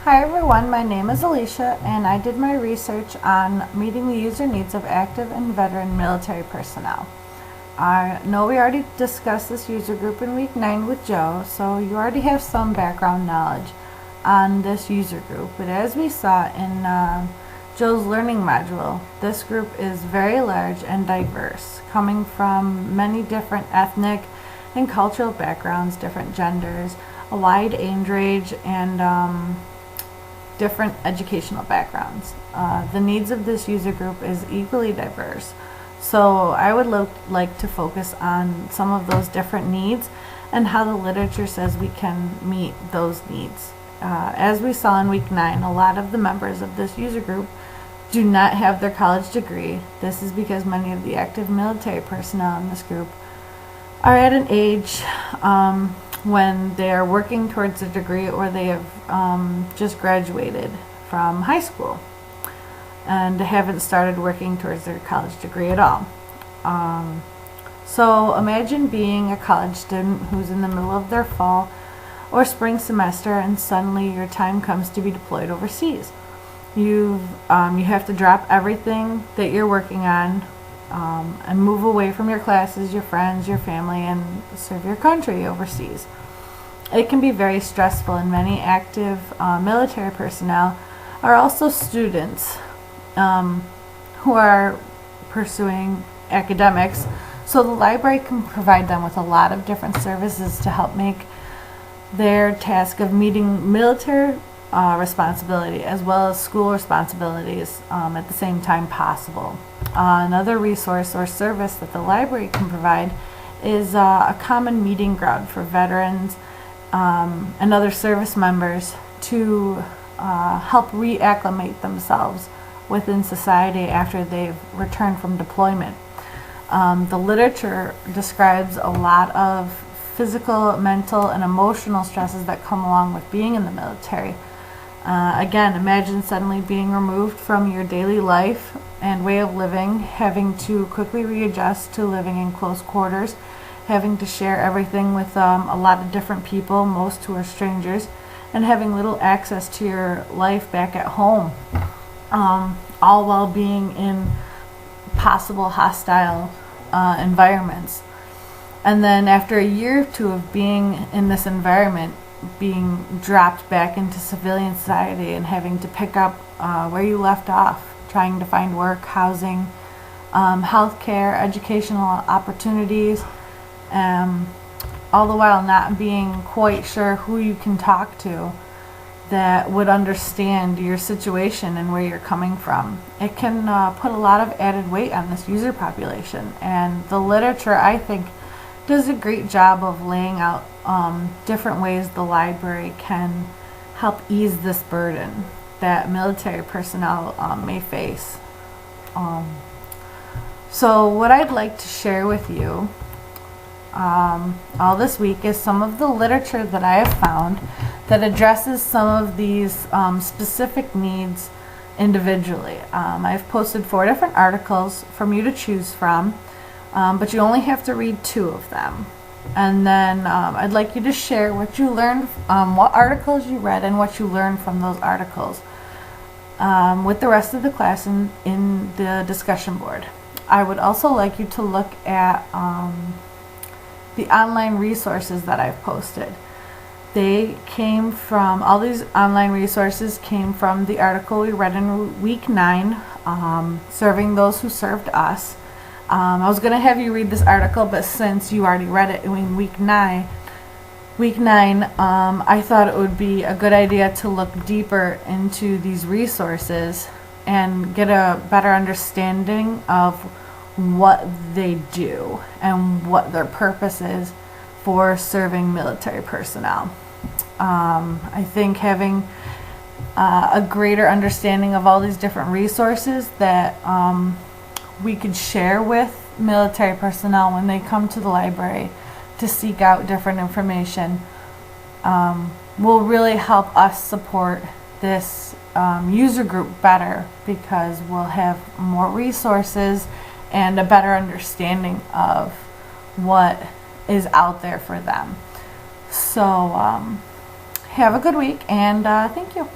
Hi everyone, my name is Alicia and I did my research on meeting the user needs of active and veteran military personnel. I know we already discussed this user group in week 9 with Joe, so you already have some background knowledge on this user group. But as we saw in Joe's learning module, this group is very large and diverse, coming from many different ethnic and cultural backgrounds, different genders, a wide age range, and different educational backgrounds. The needs of this user group is equally diverse. So I would like to focus on some of those different needs and how the literature says we can meet those needs. As we saw in week 9, a lot of the members of this user group do not have their college degree. This is because many of the active military personnel in this group are at an age when they are working towards a degree or they have just graduated from high school and haven't started working towards their college degree at all. So imagine being a college student who's in the middle of their fall or spring semester and suddenly your time comes to be deployed overseas. You have to drop everything that you're working on and move away from your classes, your friends, your family, and serve your country overseas. It can be very stressful, and many active military personnel are also students who are pursuing academics, so the library can provide them with a lot of different services to help make their task of meeting military responsibility as well as school responsibilities at the same time possible. Another resource or service that the library can provide is a common meeting ground for veterans and other service members to help reacclimate themselves within society after they've returned from deployment. The literature describes a lot of physical, mental, and emotional stresses that come along with being in the military. Again, imagine suddenly being removed from your daily life and way of living, having to quickly readjust to living in close quarters, having to share everything with a lot of different people, most who are strangers, and having little access to your life back at home, all while being in possible hostile environments. And then after a year or two of being in this environment, being dropped back into civilian society and having to pick up where you left off, trying to find work, housing, healthcare, educational opportunities, all the while not being quite sure who you can talk to that would understand your situation and where you're coming from. It can put a lot of added weight on this user population, and the literature, I think, does a great job of laying out different ways the library can help ease this burden that military personnel may face. So what I'd like to share with you all this week is some of the literature that I have found that addresses some of these specific needs individually. I've posted 4 different articles for you to choose from. But you only have to read 2 of them. And then I'd like you to share what you learned, what articles you read and what you learned from those articles with the rest of the class in the discussion board. I would also like you to look at the online resources that I've posted. They came from, all these online resources came from the article we read in week 9, Serving Those Who Served Us. I was going to have you read this article, but since you already read it in week 9, I thought it would be a good idea to look deeper into these resources and get a better understanding of what they do and what their purpose is for serving military personnel. I think having a greater understanding of all these different resources that we could share with military personnel when they come to the library to seek out different information will really help us support this user group better, because we'll have more resources and a better understanding of what is out there for them. So have a good week, and thank you.